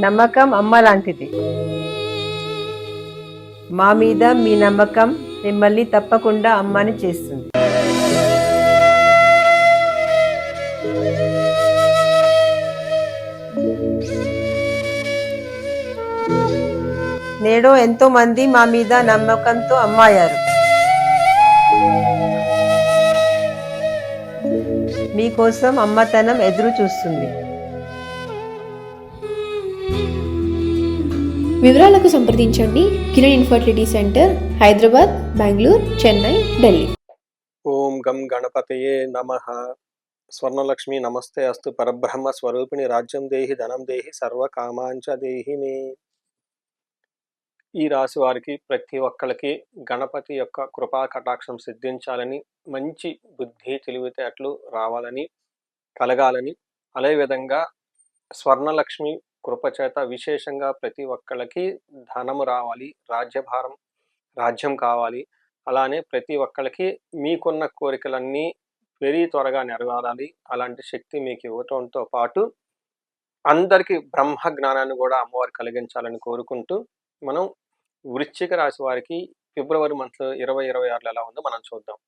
నమ్మకం అమ్మ లాంటిది. మా మీద మీ నమ్మకం మిమ్మల్ని తప్పకుండా అమ్మని చేస్తుంది. నేడు ఎంతో మంది మా మీద నమ్మకంతో అమ్మాయారు. మీకోసం అమ్మతనం ఎదురు చూస్తుంది. వివరాలకు సంప్రదించండి. Kiran infertility centre, Hyderabad, Bengaluru, Chennai, Delhi. ఓం గం గణపతయే నమః. స్వర్ణలక్ష్మి నమస్తే అస్తు. పరబ్రహ్మ స్వరూపిణి రాజ్యం దేహి ధనం దేహి సర్వకామాంచ దేహి మే. ఈ రాశి వారికి ప్రతి ఒక్కరికి గణపతి యొక్క కృపా కటాక్షం సిద్ధించాలని, మంచి బుద్ధి తెలివితేటలు రావాలని, కలగాలని, అదేవిధంగా స్వర్ణలక్ష్మి కృపచేత విశేషంగా ప్రతి ఒక్కళ్ళకి ధనము రావాలి, రాజ్యం కావాలి. అలానే ప్రతి ఒక్కళ్ళకి మీకున్న కోరికలన్నీ వెరీ త్వరగా నెరవేరాలి. అలాంటి శక్తి మీకు ఇవ్వటంతో పాటు అందరికీ బ్రహ్మ జ్ఞానాన్ని కూడా అమ్మవారు కలిగించాలని కోరుకుంటూ, మనం వృశ్చిక రాశి వారికి ఫిబ్రవరి మంత్ 2026 ఎలా ఉందో మనం చూద్దాం.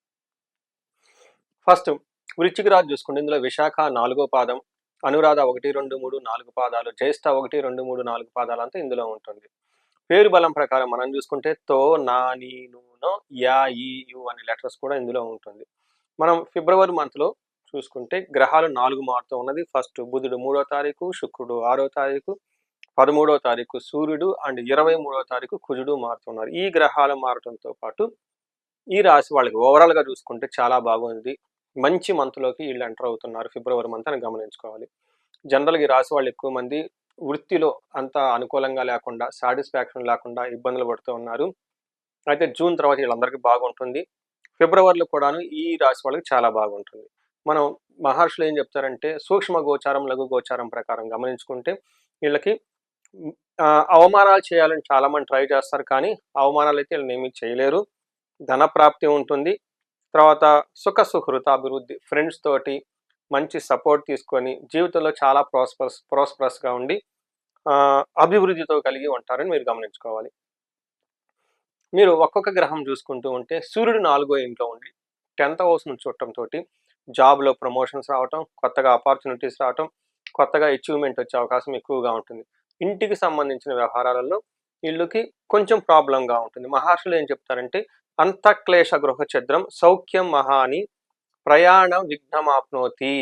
ఫస్ట్ వృశ్చిక రాశి చూసుకుంటే ఇందులో విశాఖ 4వ పాదం, అనురాధ 1, 2, 3, 4 పాదాలు, జ్యేష్ఠ 1, 2, 3, 4 పాదాలు అంతా ఇందులో ఉంటుంది. పేరు బలం ప్రకారం మనం చూసుకుంటే తో, నా, నీ, నూనో, యా, ఈ, యు అనే లెటర్స్ కూడా ఇందులో ఉంటుంది. మనం ఫిబ్రవరి మంత్లో చూసుకుంటే గ్రహాలు 4 మారుతూ ఉన్నది. ఫస్ట్ బుధుడు 3వ తారీఖు, శుక్రుడు 6వ తారీఖు, 13వ తారీఖు సూర్యుడు అండ్ 23వ తారీఖు కుజుడు మారుతున్నారు. ఈ గ్రహాలు మారటంతో పాటు ఈ రాశి వాళ్ళకి ఓవరాల్గా చూసుకుంటే చాలా బాగుంది. మంచి మంత్లోకి వీళ్ళు ఎంటర్ అవుతున్నారు ఫిబ్రవరి మంత్ అని గమనించుకోవాలి. జనరల్గా ఈ రాశి వాళ్ళు ఎక్కువ మంది వృత్తిలో అంత అనుకూలంగా లేకుండా, సాటిస్ఫాక్షన్ లేకుండా ఇబ్బందులు పడుతూ ఉన్నారు. అయితే జూన్ తర్వాత వీళ్ళందరికీ బాగుంటుంది. ఫిబ్రవరిలో కూడాను ఈ రాశి వాళ్ళకి చాలా బాగుంటుంది. మనం మహర్షులు ఏం చెప్తారంటే సూక్ష్మ గోచారం, లఘు గోచారం ప్రకారం గమనించుకుంటే వీళ్ళకి అవమానాలు చేయాలని చాలా మంది ట్రై చేస్తారు, కానీ అవమానాలు అయితే వీళ్ళని ఏమీ చేయలేరు. ధన ప్రాప్తి ఉంటుంది. తర్వాత సుఖృత అభివృద్ధి, ఫ్రెండ్స్ తోటి మంచి సపోర్ట్ తీసుకొని జీవితంలో చాలా ప్రాస్పరస్గా ఉండి అభివృద్ధితో కలిగి ఉంటారని మీరు గమనించుకోవాలి. మీరు ఒక్కొక్క గ్రహం చూసుకుంటూ ఉంటే సూర్యుడు 4వ ఇంట్లో ఉండి 10th హౌస్ నుంచి చూడటంతో జాబ్లో ప్రమోషన్స్ రావటం, కొత్తగా ఆపర్చునిటీస్ రావటం, కొత్తగా అచీవ్మెంట్ వచ్చే అవకాశం ఎక్కువగా ఉంటుంది. ఇంటికి సంబంధించిన వ్యవహారాలలో వీళ్ళకి కొంచెం ప్రాబ్లంగా ఉంటుంది. మహర్షులు ఏం చెప్తారంటే అంతఃక్లేశ గృహ ఛద్రం సౌఖ్యం మహాని ప్రయాణ విఘ్నమాప్నోతి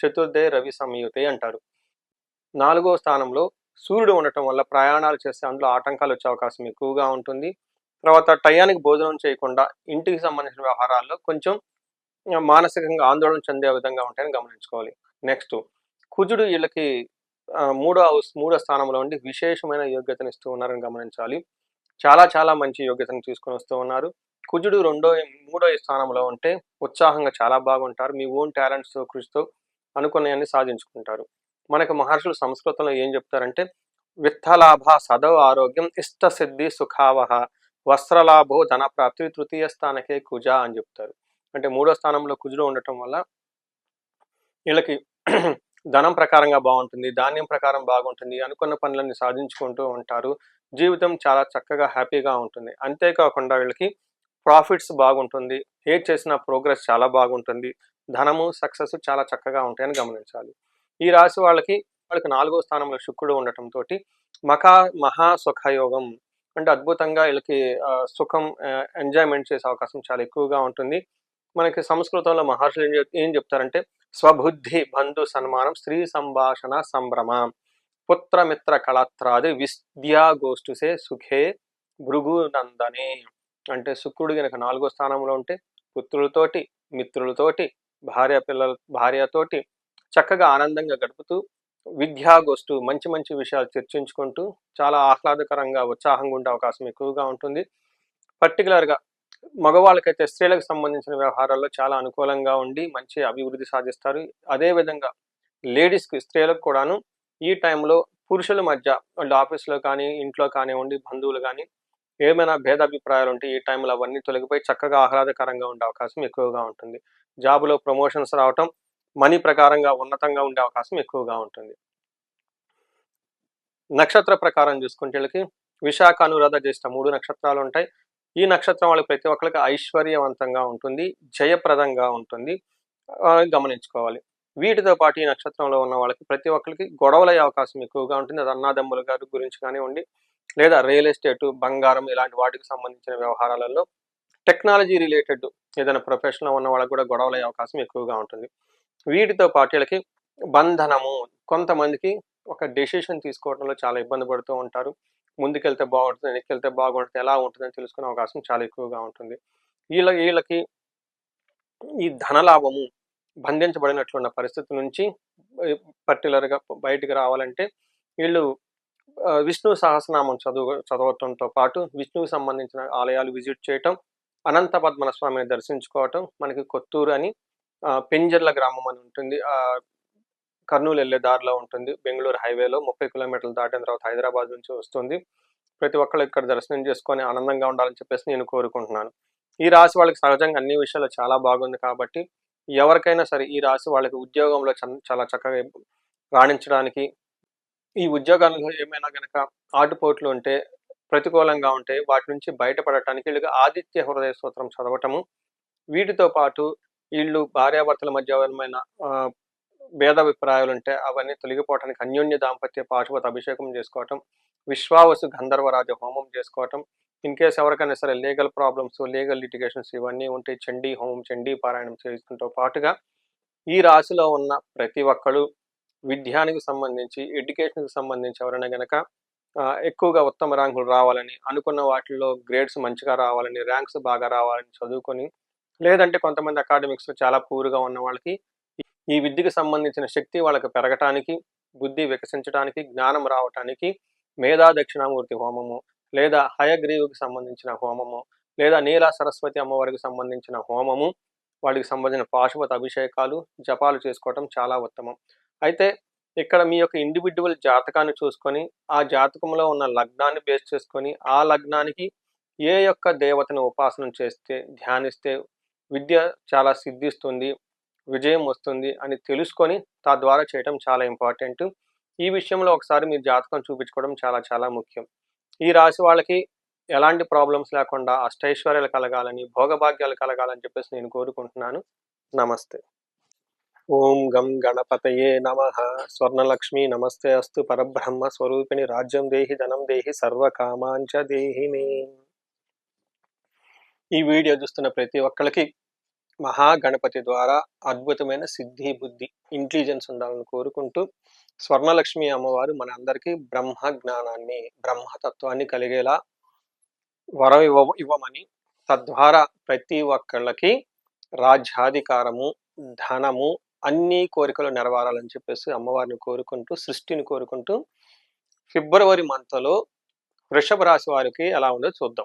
చతుర్థే రవి సంయుతే అంటారు. 4వ స్థానంలో సూర్యుడు ఉండటం వల్ల ప్రయాణాలు చేస్తే అందులో ఆటంకాలు వచ్చే అవకాశం ఎక్కువగా ఉంటుంది. తర్వాత టయానికి భోజనం చేయకుండా ఇంటికి సంబంధించిన వ్యవహారాల్లో కొంచెం మానసికంగా ఆందోళన చెందే విధంగా ఉంటాయని గమనించుకోవాలి. నెక్స్ట్ కుజుడు వీళ్ళకి 3వ స్థానంలో ఉండి విశేషమైన యోగ్యతను ఇస్తూ ఉన్నారని గమనించాలి. చాలా మంచి యోగ్యతను తీసుకొని వస్తూ ఉన్నారు. కుజుడు 3వ స్థానంలో ఉంటే ఉత్సాహంగా చాలా బాగుంటారు. మీ ఓన్ టాలెంట్స్తో, కృషితో అనుకున్నవన్నీ సాధించుకుంటారు. మనకు మహర్షులు సంస్కృతంలో ఏం చెప్తారంటే విత్తలాభ సదవ ఆరోగ్యం ఇష్టసిద్ధి సుఖావహ వస్త్రలాభో ధన ప్రాప్తి తృతీయ స్థానకే కుజ అని చెప్తారు. అంటే 3వ స్థానంలో కుజుడు ఉండటం వల్ల వీళ్ళకి ధనం ప్రకారంగా బాగుంటుంది, ధాన్యం ప్రకారం బాగుంటుంది, అనుకున్న పనులన్నీ సాధించుకుంటూ ఉంటారు. జీవితం చాలా చక్కగా హ్యాపీగా ఉంటుంది. అంతేకాకుండా వీళ్ళకి ప్రాఫిట్స్ బాగుంటుంది, ఏది చేసిన ప్రోగ్రెస్ చాలా బాగుంటుంది, ధనము సక్సెస్ చాలా చక్కగా ఉంటాయని గమనించాలి. ఈ రాశి వాళ్ళకి 4వ స్థానంలో శుక్రుడు ఉండటంతో మహా సుఖయోగం అంటే అద్భుతంగా వీళ్ళకి సుఖం ఎంజాయ్మెంట్ చేసే అవకాశం చాలా ఎక్కువగా ఉంటుంది. మనకి సంస్కృతంలో మహర్షులు ఏం చెప్తారంటే స్వబుద్ధి బంధు సన్మానం, స్త్రీ సంభాషణ సంభ్రమ, పుత్రమిత్ర కళత్రాది విద్యా గోష్ఠుసే సుఖే భృగు నందనే. అంటే శుక్రుడు కనుక 4వ స్థానంలో ఉంటే పుత్రులతోటి, మిత్రులతోటి, భార్యతోటి చక్కగా ఆనందంగా గడుపుతూ విద్యాగోష్ఠు మంచి విషయాలు చర్చించుకుంటూ చాలా ఆహ్లాదకరంగా ఉత్సాహంగా ఉండే అవకాశం ఎక్కువగా ఉంటుంది. పర్టికులర్గా మగవాళ్ళకైతే స్త్రీలకు సంబంధించిన వ్యవహారాల్లో చాలా అనుకూలంగా ఉండి మంచి అభివృద్ధి సాధిస్తారు. అదేవిధంగా లేడీస్కి, స్త్రీలకు కూడాను ఈ టైంలో పురుషుల మధ్య వాళ్ళు ఆఫీస్లో కానీ, ఇంట్లో కానివ్వండి, బంధువులు కానీ ఏమైనా భేదాభిప్రాయాలు ఉంటే ఈ టైంలో అవన్నీ తొలగిపోయి చక్కగా ఆహ్లాదకరంగా ఉండే అవకాశం ఎక్కువగా ఉంటుంది. జాబ్లో ప్రమోషన్స్ రావటం, మనీ ప్రకారంగా ఉన్నతంగా ఉండే అవకాశం ఎక్కువగా ఉంటుంది. నక్షత్ర ప్రకారం చూసుకుంటే వీళ్ళకి విశాఖ, అనురాధ, జ్యేష్ఠ 3 నక్షత్రాలు ఉంటాయి. ఈ నక్షత్రం వాళ్ళకి ప్రతి ఒక్కరికి ఐశ్వర్యవంతంగా ఉంటుంది, జయప్రదంగా ఉంటుంది, గమనించుకోవాలి. వీటితో పాటు ఈ నక్షత్రంలో ఉన్న వాళ్ళకి ప్రతి ఒక్కరికి గొడవలయ్యే అవకాశం ఎక్కువగా ఉంటుంది. అది అన్నాదమ్ముల గారి గురించి కానివ్వండి, లేదా రియల్ ఎస్టేట్, బంగారం ఇలాంటి వాటికి సంబంధించిన వ్యవహారాలలో, టెక్నాలజీ రిలేటెడ్ ఏదైనా ప్రొఫెషన్లో ఉన్న వాళ్ళకి కూడా గొడవలయ్యే అవకాశం ఎక్కువగా ఉంటుంది. వీటితో పాటు వీళ్ళకి బంధనము, కొంతమందికి ఒక డెసిషన్ తీసుకోవడంలో చాలా ఇబ్బంది పడుతూ ఉంటారు. ముందుకెళ్తే బాగుంటుంది, వెనక్కెళ్తే బాగుంటుంది, ఎలా ఉంటుందని తెలుసుకునే అవకాశం చాలా ఎక్కువగా ఉంటుంది. వీళ్ళకి ఈ ధనలాభము బంధించబడినట్లున్న పరిస్థితి నుంచి పర్టికులర్గా బయటికి రావాలంటే వీళ్ళు విష్ణు సహస్రనామం చదవటంతో పాటు విష్ణువుకి సంబంధించిన ఆలయాలు విజిట్ చేయటం, అనంత పద్మన స్వామిని దర్శించుకోవటం. మనకి కొత్తూరు అని పెంజర్ల గ్రామం అని ఉంటుంది, కర్నూలు వెళ్ళే దారిలో ఉంటుంది. బెంగళూరు హైవేలో 30 కిలోమీటర్లు దాటిన తర్వాత హైదరాబాద్ నుంచి వస్తుంది. ప్రతి ఒక్కళ్ళు ఇక్కడ దర్శనం చేసుకొని ఆనందంగా ఉండాలని చెప్పేసి నేను కోరుకుంటున్నాను. ఈ రాశి వాళ్ళకి సహజంగా అన్ని విషయాలు చాలా బాగుంది కాబట్టి ఎవరికైనా సరే ఈ రాశి వాళ్ళకి ఉద్యోగంలో చాలా చక్కగా రాణించడానికి, ఈ ఉద్యోగాల్లో ఏమైనా గనక ఆటుపోట్లు ఉంటే, ప్రతికూలంగా ఉంటే వాటి నుంచి బయటపడటానికి వీళ్ళకి ఆదిత్య హృదయ స్తోత్రం చదవటము, వీటితో పాటు వీళ్ళు భార్యాభర్తల మధ్య ఏమైనా భేదాభిప్రాయాలు ఉంటే అవన్నీ తొలగిపోవటానికి అన్యోన్య దాంపత్య పాశుపత అభిషేకం చేసుకోవటం, విశ్వావసు గంధర్వరాజ హోమం చేసుకోవటం, ఇన్ కేస్ ఎవరికైనా సరే లీగల్ ప్రాబ్లమ్స్, లీగల్ లిటిగేషన్స్ ఇవన్నీ ఉంటే చండీ హోమం, చండీ పారాయణం చేసుకుంటూ పాటుగా ఈ రాశిలో ఉన్న ప్రతి ఒక్కళ్ళు విద్యానికి సంబంధించి, ఎడ్యుకేషన్కి సంబంధించి ఎవరైనా గనక ఎక్కువగా ఉత్తమ ర్యాంకులు రావాలని, అనుకున్న వాటిల్లో గ్రేడ్స్ మంచిగా రావాలని, ర్యాంక్స్ బాగా రావాలని చదువుకొని, లేదంటే కొంతమంది అకాడమిక్స్లో చాలా పూర్గా ఉన్న వాళ్ళకి ఈ విద్యకు సంబంధించిన శక్తి వాళ్ళకి పెరగటానికి, బుద్ధి వికసించడానికి, జ్ఞానం రావటానికి మేధా దక్షిణామూర్తి హోమము, లేదా హయగ్రీవుకి సంబంధించిన హోమము, లేదా నీలా సరస్వతి అమ్మవారికి సంబంధించిన హోమము, వాటికి సంబంధించిన పాశుపత అభిషేకాలు, జపాలు చేసుకోవటం చాలా ఉత్తమం. అయితే ఇక్కడ మీ యొక్క ఇండివిడ్యువల్ జాతకాన్ని చూసుకొని, ఆ జాతకంలో ఉన్న లగ్నాన్ని బేస్ చేసుకొని, ఆ లగ్నానికి ఏ యొక్క దేవతను ఉపాసన చేస్తే, ధ్యానిస్తే విద్య చాలా సిద్ధిస్తుంది, విజయం వస్తుంది అని తెలుసుకొని తద్వారా చేయటం చాలా ఇంపార్టెంట్. ఈ విషయంలో ఒకసారి మీ జాతకం చూపించుకోవడం చాలా ముఖ్యం. ఈ రాశి వాళ్ళకి ఎలాంటి ప్రాబ్లమ్స్ లేకుండా అష్టైశ్వర్యాలు కలగాలని, భోగభాగ్యాలు కలగాలని చెప్పేసి నేను కోరుకుంటున్నాను. నమస్తే. ఓం గం గణపతయే నమః. స్వర్ణలక్ష్మి నమస్తే అస్తు. పరబ్రహ్మ స్వరూపిణి రాజ్యం దేహి, ధనం దేహి, సర్వకామాంచ దేహి మే. ఈ వీడియో చూస్తున్న ప్రతి ఒక్కరికి మహాగణపతి ద్వారా అద్భుతమైన సిద్ధి, బుద్ధి, ఇంటెలిజెన్స్ ఉండాలని కోరుకుంటూ, స్వర్ణలక్ష్మి అమ్మవారు మన అందరికీ బ్రహ్మ జ్ఞానాన్ని, బ్రహ్మతత్వాన్ని కలిగేలా వరం ఇవ్వమని, తద్వారా ప్రతి ఒక్కళ్ళకి రాజ్యాధికారము, ధనము, అన్ని కోరికలు నెరవేరాలని చెప్పేసి అమ్మవారిని కోరుకుంటూ, సృష్టిని కోరుకుంటూ, ఫిబ్రవరి మంత్లో వృషభ రాశి వారికి ఎలా ఉందో చూద్దాం.